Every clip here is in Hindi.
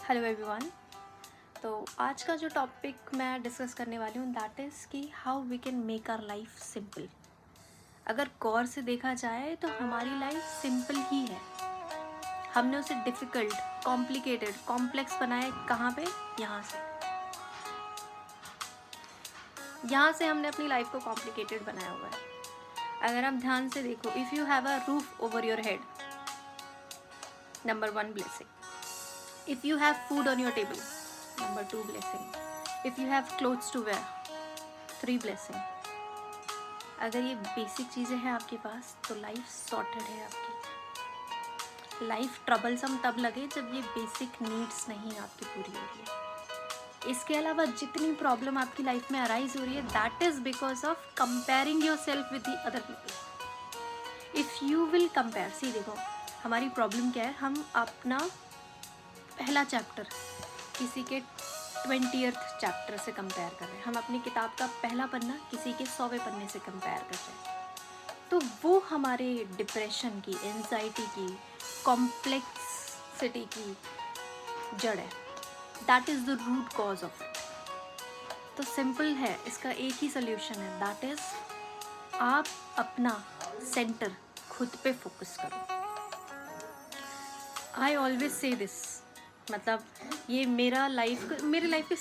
Hello everyone. तो आज का जो टॉपिक मैं डिस्कस करने वाली हूँ दैट इज़ कि how we can make our life simple. अगर गौर से देखा जाए तो हमारी लाइफ सिंपल ही है। हमने उसे डिफ़िकल्ट, कॉम्प्लिकेटेड, कॉम्प्लेक्स बनाया कहाँ पे? यहाँ से हमने अपनी लाइफ को कॉम्प्लिकेटेड बनाया हुआ है। अगर आप ध्यान से देखो, if you have a roof over your head, number 1 blessing. If you have food on your table, number 2 blessing. If you have clothes to wear, 3 blessing. अगर ये बेसिक चीज़ें हैं आपके पास तो लाइफ सॉर्टेड है आपकी। लाइफ ट्रबलसम तब लगे जब ये बेसिक नीड्स नहीं आपकी पूरी हो रही है। इसके अलावा जितनी प्रॉब्लम आपकी लाइफ में अराइज हो रही है that is because of comparing yourself with the other people. If you will compare, see देखो हमारी प्रॉब्लम क्या है, हम अपना पहला चैप्टर किसी के 20th चैप्टर से कंपेयर कर रहे हैं। हम अपनी किताब का पहला पन्ना किसी के 100वें पन्ने से कंपेयर कर रहे हैं। तो वो हमारे डिप्रेशन की, एंजाइटी की, कॉम्प्लेक्सिटी की जड़ है। That is the root cause of it. तो सिंपल है, इसका एक ही सोल्यूशन है, दैट इज़ आप अपना सेंटर खुद पे फोकस करो। आई ऑलवेज से दिस, मतलब ये मेरे लाइफ के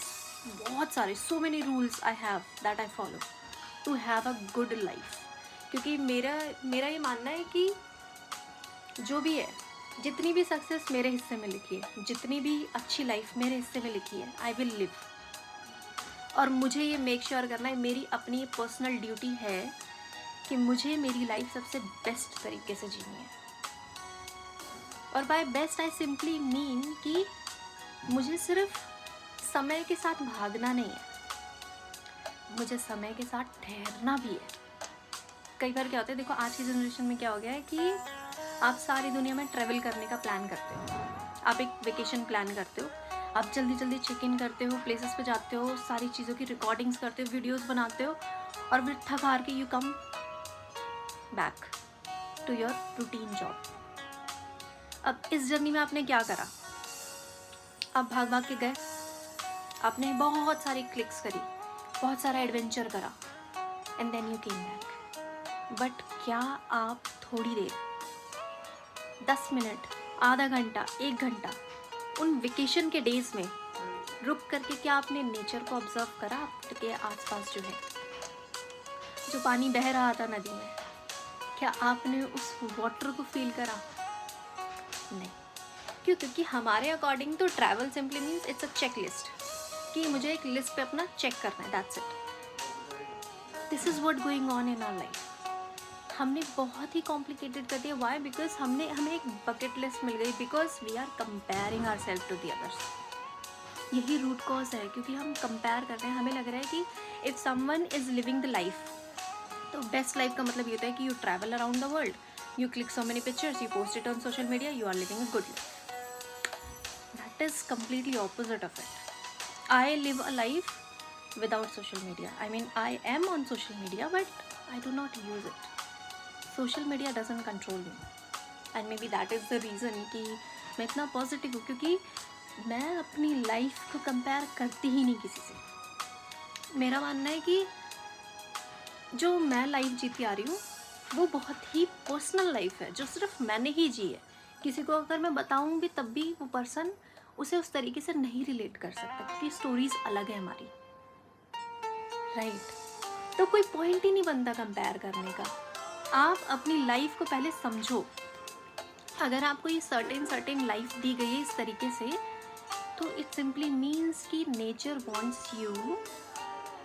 बहुत सारे so many rules I have that I follow to have a good life. क्योंकि मेरा ये मानना है कि जो भी है, जितनी भी सक्सेस मेरे हिस्से में लिखी है, जितनी भी अच्छी लाइफ मेरे हिस्से में लिखी है, आई विल लिव। और मुझे ये मेक श्योर करना है, मेरी अपनी पर्सनल ड्यूटी है कि मुझे मेरी लाइफ सबसे बेस्ट तरीके से जीनी है। और by best I simply mean कि मुझे सिर्फ समय के साथ भागना नहीं है, मुझे समय के साथ ठहरना भी है। कई बार क्या होता है, देखो आज की जनरेशन में क्या हो गया है कि आप सारी दुनिया में ट्रैवल करने का प्लान करते हो, आप एक वेकेशन प्लान करते हो, आप जल्दी जल्दी चेक इन करते हो, प्लेसेस पे जाते हो, सारी चीज़ों की रिकॉर्डिंग्स करते हो, वीडियोस बनाते हो, और फिर थक हार के you come back to your routine job. अब इस जर्नी में आपने क्या करा? आप भाग भाग के गए, आपने बहुत सारी क्लिक्स करी, बहुत सारा एडवेंचर करा, and then you came back. But क्या आप थोड़ी देर, 10 मिनट, आधा घंटा, 1 घंटा उन वेकेशन के डेज में रुक करके क्या आपने नेचर को ऑब्जर्व करा? आपके आसपास जो है, जो पानी बह रहा था नदी में, क्या आपने उस वाटर को फील करा? नहीं। क्यों? क्योंकि हमारे अकॉर्डिंग तो travel simply means it's a check list, कि मुझे एक लिस्ट पे अपना चेक करना है, that's it. This is what going on in our life. हमने बहुत ही कॉम्प्लिकेटेड कर दिया। वाई? बिकॉज हमें एक बकेट लिस्ट मिल गई, because we are comparing our self to the others. यही रूट कॉज है, क्योंकि हम कंपेयर कर रहे हैं। हमें लग रहा है कि if someone is living the life, तो बेस्ट लाइफ का मतलब ये होता है कि you travel around the world, you click so many pictures, you post it on social media, you are living a good life. That is completely opposite of it. I live a life without social media. I mean, I am on social media, but I do not use it. Social media doesn't control me. And maybe that is the reason कि मैं इतना पॉजिटिव हूँ, क्योंकि मैं अपनी लाइफ को कंपेयर करती ही नहीं किसी से। मेरा मानना है कि जो मैं लाइफ जीती आ रही हूँ वो बहुत ही पर्सनल लाइफ है, जो सिर्फ मैंने ही जी है। किसी को अगर मैं बताऊँगी तब भी वो पर्सन उसे उस तरीके से नहीं रिलेट कर सकता, क्योंकि स्टोरीज अलग है हमारी, राइट? तो कोई पॉइंट ही नहीं बनता कंपेयर करने का। आप अपनी लाइफ को पहले समझो। अगर आपको ये सर्टेन लाइफ दी गई है इस तरीके से, तो इट सिंपली मीन्स कि nature wants you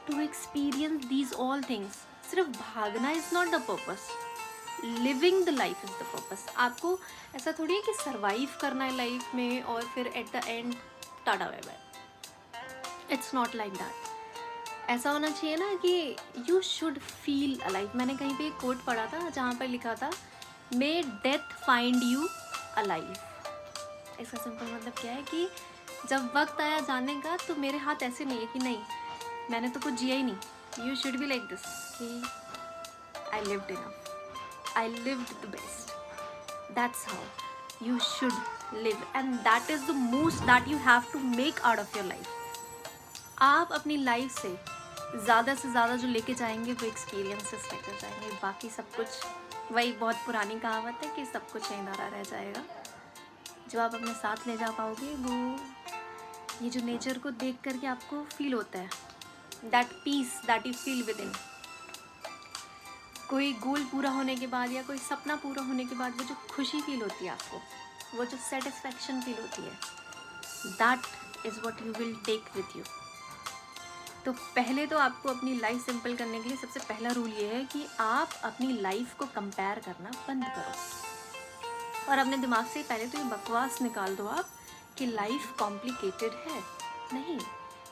to experience these all things. सिर्फ भागना is not the purpose, living the life is the purpose. आपको ऐसा थोड़ी है कि सर्वाइव करना है लाइफ में और फिर at the end tata bye bye. It's not like that. ऐसा होना चाहिए ना कि यू शुड फील अलाइव। मैंने कहीं पे एक कोट पढ़ा था जहाँ पर लिखा था, मे डेथ फाइंड यू अलाइव। इसका सिंपल मतलब क्या है कि जब वक्त आया जाने का तो मेरे हाथ ऐसे नहीं है कि नहीं मैंने तो कुछ जिया ही नहीं। You should be like this कि I lived enough, I lived the best. That's how you should live, and that is the most that you have to make out of your life. आप अपनी लाइफ से ज़्यादा जो लेके जाएंगे वो एक्सपीरियंसेस लेकर जाएंगे, बाकी सब कुछ वही बहुत पुरानी कहावत है कि सब कुछ यहीं धरा रह जाएगा। जो आप अपने साथ ले जा पाओगे वो ये जो नेचर को देख करके आपको फील होता है, that peace that you feel within. कोई गोल पूरा होने के बाद या कोई सपना पूरा होने के बाद वो जो खुशी फील होती है आपको, वो जो सेटिस्फैक्शन फील होती है, that is what you will take with you. तो पहले तो आपको अपनी लाइफ सिंपल करने के लिए सबसे पहला रूल ये है कि आप अपनी लाइफ को कंपेयर करना बंद करो और अपने दिमाग से पहले तो ये बकवास निकाल दो आप कि लाइफ कॉम्प्लिकेटेड है। नहीं,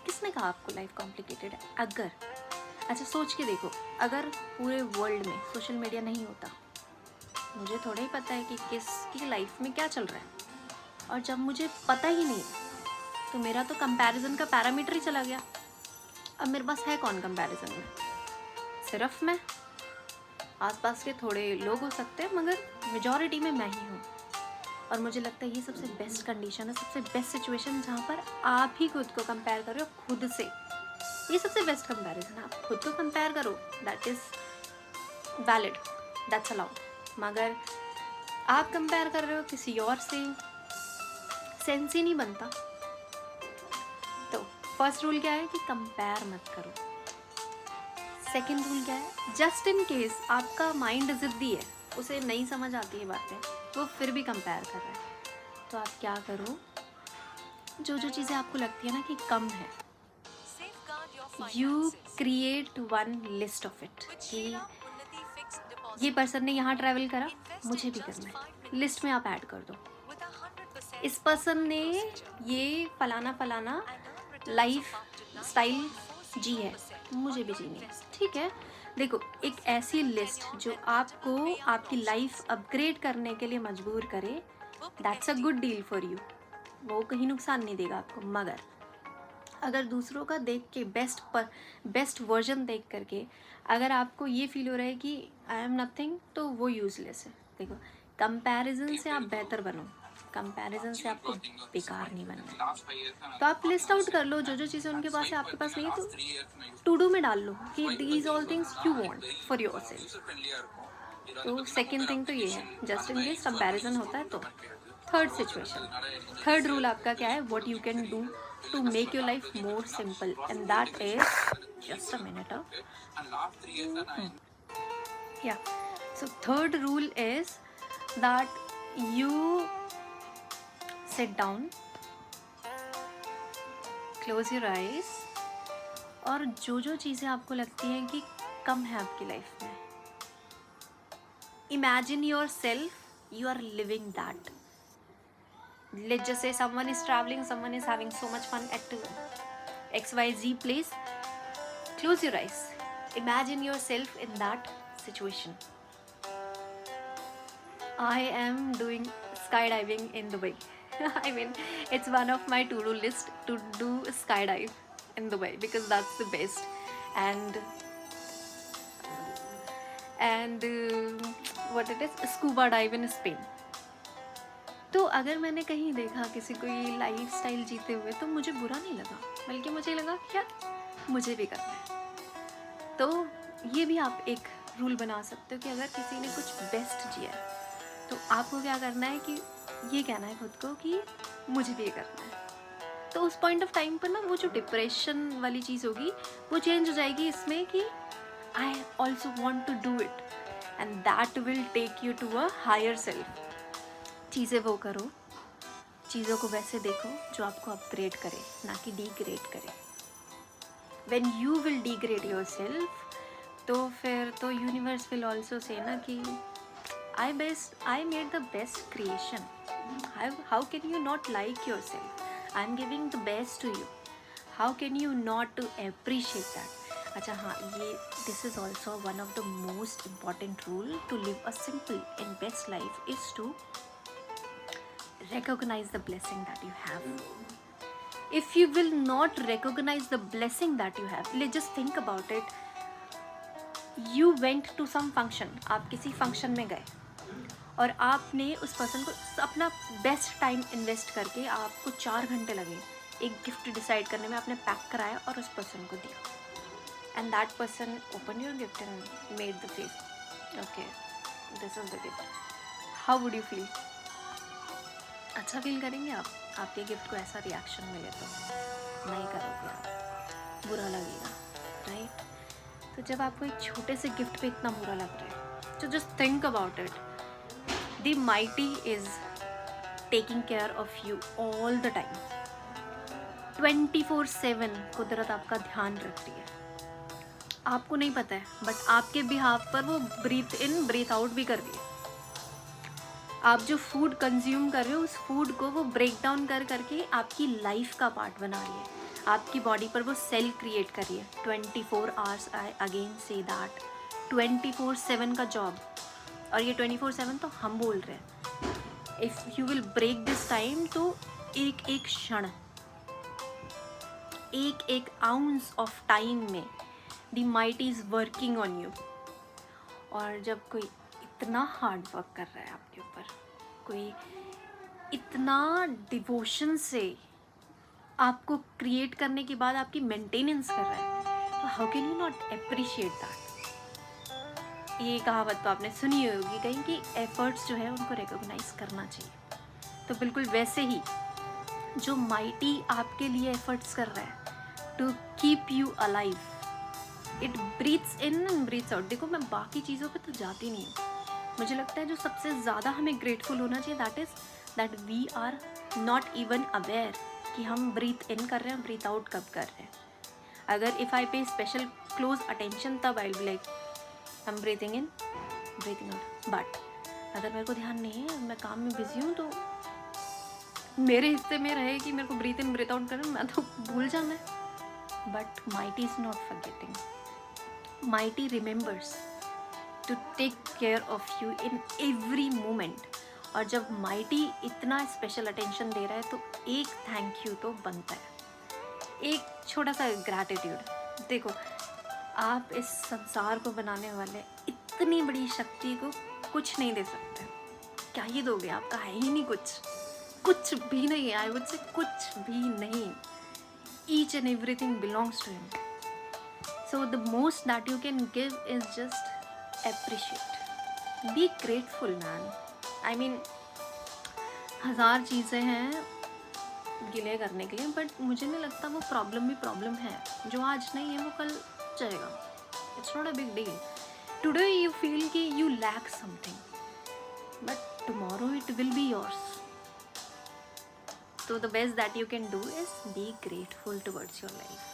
किसने कहा आपको लाइफ कॉम्प्लिकेटेड है? अगर अच्छा सोच के देखो, अगर पूरे वर्ल्ड में सोशल मीडिया नहीं होता, मुझे थोड़ा ही पता है कि किसकी लाइफ में क्या चल रहा है, और जब मुझे पता ही नहीं तो मेरा तो कंपैरिजन का पैरामीटर ही चला गया। अब मेरे पास है कौन कंपैरिजन में? सिर्फ मैं, आसपास के थोड़े लोग हो सकते हैं, मगर मेजॉरिटी में मैं ही हूँ। और मुझे लगता है ये सबसे बेस्ट कंडीशन है, सबसे बेस्ट सिचुएशन जहाँ पर आप ही खुद को कंपेयर कर रहे हो खुद से। ये सबसे बेस्ट कंपैरिजन है, आप खुद को कंपेयर करो, that is valid, that's allowed. मगर आप कंपेयर कर रहे हो किसी और से, सेंस ही नहीं बनता। तो फर्स्ट रूल क्या है कि कंपेयर मत करो। सेकंड रूल क्या है, जस्ट इन केस आपका माइंड ज़िद्दी है, उसे नहीं समझ आती है बातें, वो फिर भी कंपेयर कर रहा है, तो आप क्या करो, जो चीज़ें आपको लगती है ना कि कम है, you create one list of it कि ये पर्सन ने यहाँ ट्रैवल करा, मुझे भी करना है, लिस्ट में आप ऐड कर दो। इस पर्सन ने ये फलाना लाइफ स्टाइल जी है, मुझे भी जीनी है, ठीक है। देखो, एक ऐसी लिस्ट जो आपको आपकी लाइफ अपग्रेड करने के लिए मजबूर करे, that's a good deal for you, वो कहीं नुकसान नहीं देगा आपको। मगर अगर दूसरों का देख के बेस्ट वर्जन देख करके अगर आपको ये फील हो रहा है कि आई एम नथिंग, तो वो यूज़लेस है। देखो, कंपैरिजन से आप बेहतर बनो, कंपैरिजन से आपको बेकार नहीं बनना है। तो आप लिस्ट आउट कर लो जो चीज़ें उनके पास है, आपके पास नहीं है, तो टू डू में डाल लो कि these all things you want for yourself. तो सेकंड थिंग तो ये है, जस्ट इन केस कंपैरिजन होता है तो। थर्ड सिचुएशन, थर्ड रूल आपका क्या है, what you can do to make your life more simple, and that is just a minute. Yeah, so third rule is that you sit down, close your eyes, और जो चीज़ें आपको लगती हैं कि कम है आपकी लाइफ में, imagine yourself you are living that. Let's just say someone is traveling, someone is having so much fun at XYZ place. Close your eyes. Imagine yourself in that situation. I am doing skydiving in Dubai. I mean, it's one of my to-do list to do skydive in Dubai because that's the best. And what it is, scuba dive in Spain. तो अगर मैंने कहीं देखा किसी को ये लाइफ स्टाइल जीते हुए, तो मुझे बुरा नहीं लगा, बल्कि मुझे लगा क्या मुझे भी करना है। तो ये भी आप एक रूल बना सकते हो कि अगर किसी ने कुछ बेस्ट जिया है तो आपको क्या करना है कि ये कहना है खुद को कि मुझे भी ये करना है। तो उस पॉइंट ऑफ टाइम पर ना वो जो डिप्रेशन वाली चीज़ होगी वो चेंज हो जाएगी इसमें कि I also want to do it, and that will take you to a higher self. चीज़ें वो करो, चीज़ों को वैसे देखो जो आपको अपग्रेड करे, ना कि डिग्रेड करे। When you will degrade yourself, तो फिर तो यूनिवर्स विल ऑल्सो से ना कि I made the best creation, how can you not like yourself, I am giving the best to you, how can you not to appreciate that. अच्छा हाँ, ये this is also one of the most important rule to live a simple and best life is to recognize the blessing that you have. If you will not recognize the blessing that you have, let's just think about it. You went to some function, आप किसी function में गए और आपने उस पर्सन को अपना बेस्ट टाइम इन्वेस्ट करके, आपको 4 घंटे लगे एक गिफ्ट डिसाइड करने में, आपने पैक कराया और उस पर्सन को दिया, and that person open your gift and made the face, okay this is the gift, how would you feel? अच्छा फील करेंगे आप? आपके गिफ्ट को ऐसा रिएक्शन मिले तो नहीं करोगे आप, बुरा लगेगा, राइट? तो जब आपको एक छोटे से गिफ्ट पे इतना बुरा लग रहा है, तो just think about it, the mighty is taking care of you all the time, 24/7 कुदरत आपका ध्यान रख रही है, आपको नहीं पता है, बट आपके बिहाफ पर वो ब्रीथ इन ब्रीथ आउट भी कर रही है। आप जो फूड कंज्यूम कर रहे हो, उस फूड को वो ब्रेक डाउन कर करके आपकी लाइफ का पार्ट बना रही है, आपकी बॉडी पर वो सेल क्रिएट कर रही है 24 hours. I again say that 24/7 का जॉब, और ये 24/7 तो हम बोल रहे हैं। If you will break this time, तो एक एक क्षण, एक एक आउंस ऑफ टाइम में the mighty is working on you. और जब कोई इतना हार्ड वर्क कर रहा है आपके ऊपर, कोई इतना डिवोशन से आपको क्रिएट करने के बाद आपकी मेंटेनेंस कर रहा है, तो how can you not appreciate that? ये कहावत तो आपने सुनी होगी कहीं कि एफर्ट्स जो है उनको रिकॉग्नाइज करना चाहिए। तो बिल्कुल वैसे ही जो माइटी आपके लिए एफर्ट्स कर रहा है to keep you alive, it breathes in and breathes out. देखो, मैं बाकी चीज़ों पे तो जाती नहीं हूँ, मुझे लगता है जो सबसे ज़्यादा हमें ग्रेटफुल होना चाहिए that is that we are not even aware कि हम ब्रीथ इन कर रहे हैं, ब्रीथ आउट कब कर रहे हैं। अगर इफ़ आई पे स्पेशल क्लोज अटेंशन, तब I will be like I am breathing in breathing out. But अगर मेरे को ध्यान नहीं है, मैं काम में बिजी हूँ, तो मेरे हिस्से में रहे कि मेरे को ब्रीथ इन ब्रीथ आउट करना, मैं तो भूल जाना है। But mighty is not forgetting, mighty remembers to take care of you in every moment. और जब माइटी इतना स्पेशल अटेंशन दे रहा है, तो एक थैंक यू तो बनता है, एक छोटा सा ग्रैटिट्यूड। देखो, आप इस संसार को बनाने वाले इतनी बड़ी शक्ति को कुछ नहीं दे सकते, क्या ही दोगे? आपका है ही नहीं कुछ, कुछ भी नहीं है, आई वुड से कुछ भी नहीं। Each and everything belongs to him, so the most that you can give is just appreciate, be grateful man। I mean, 1000 चीज़ें हैं गिले करने के लिए, बट मुझे नहीं लगता वो प्रॉब्लम भी प्रॉब्लम है। जो आज नहीं है वो कल जाएगा, it's not a big deal. Today you feel कि you lack something, but tomorrow it will be yours. So the best that you can do is be grateful towards your life.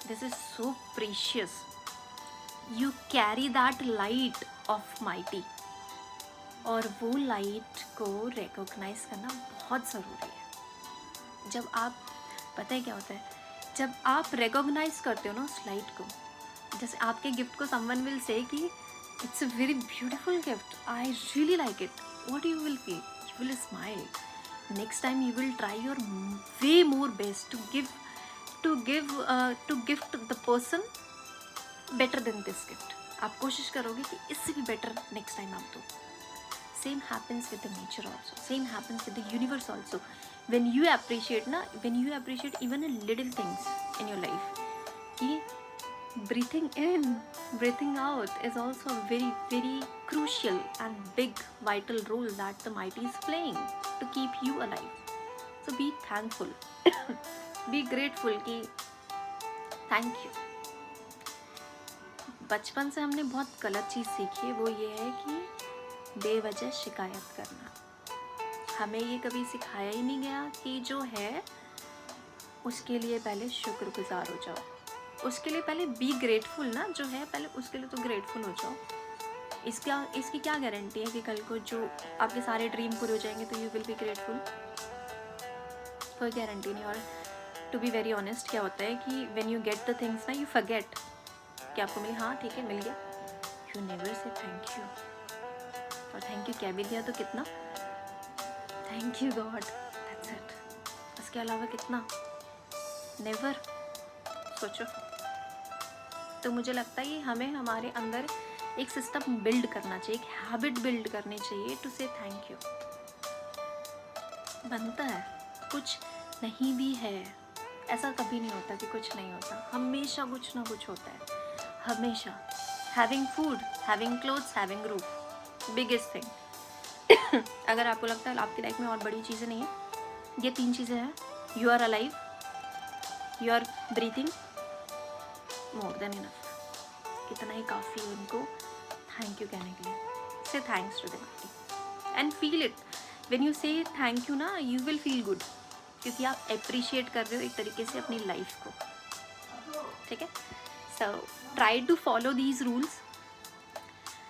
This is so precious. You carry that light of mighty, और वो लाइट को रिकॉग्नाइज करना बहुत ज़रूरी है। जब आप, पता है क्या होता है, जब आप रिकॉग्नाइज करते हो ना उस लाइट को, जैसे आपके गिफ्ट को समवन विल से कि it's a very beautiful gift, I really like it, what you will feel? You will smile. Next time you will try your way more best to gift the person better than this gift। आप कोशिश करोगे कि इससे भी बेटर नेक्स्ट टाइम आप दो। Same happens with the nature also, same happens with the universe also। when you appreciate even a little things in your life, कि breathing in, breathing out is also a very very crucial and big vital role that the mighty is playing to keep you alive। so be thankful, be grateful कि thank you। बचपन से हमने बहुत गलत चीज़ सीखी है, वो ये है कि बेवजह शिकायत करना। हमें ये कभी सिखाया ही नहीं गया कि जो है उसके लिए पहले शुक्रगुजार हो जाओ, उसके लिए पहले बी ग्रेटफुल ना, जो है पहले उसके लिए तो ग्रेटफुल हो जाओ। इसकी क्या गारंटी है कि कल को जो आपके सारे ड्रीम पूरे हो जाएंगे तो यू विल बी ग्रेटफुल? कोई गारंटी नहीं। और टू बी वेरी ऑनेस्ट, क्या होता है कि when you get the things ना, यू फॉरगेट कि आपको मिली, हाँ ठीक है मिल गया, you never say thank you. और थैंक यू क्या भी दिया तो कितना, thank you God, that's it. इसके अलावा कितना, नेवर सोचो। तो मुझे लगता है कि हमें हमारे अंदर एक सिस्टम बिल्ड करना चाहिए, एक हैबिट बिल्ड करनी चाहिए टू से थैंक यू। बनता है, कुछ नहीं भी है, ऐसा कभी नहीं होता कि कुछ नहीं होता, हमेशा कुछ ना कुछ होता है, हमेशा। Having food, having clothes, having roof, biggest thing. अगर आपको लगता है आपकी लाइफ में और बड़ी चीज़ें नहीं है, ये 3 चीज़ें हैं, you are alive, you are breathing, more than enough. इतना ही काफ़ी है उनको थैंक यू कहने के लिए। Say thanks to divinity and feel it. When you say thank you ना, यू विल फील गुड, क्योंकि आप अप्रिशिएट कर रहे हो एक तरीके से अपनी लाइफ को, ठीक है। So try to follow these rules,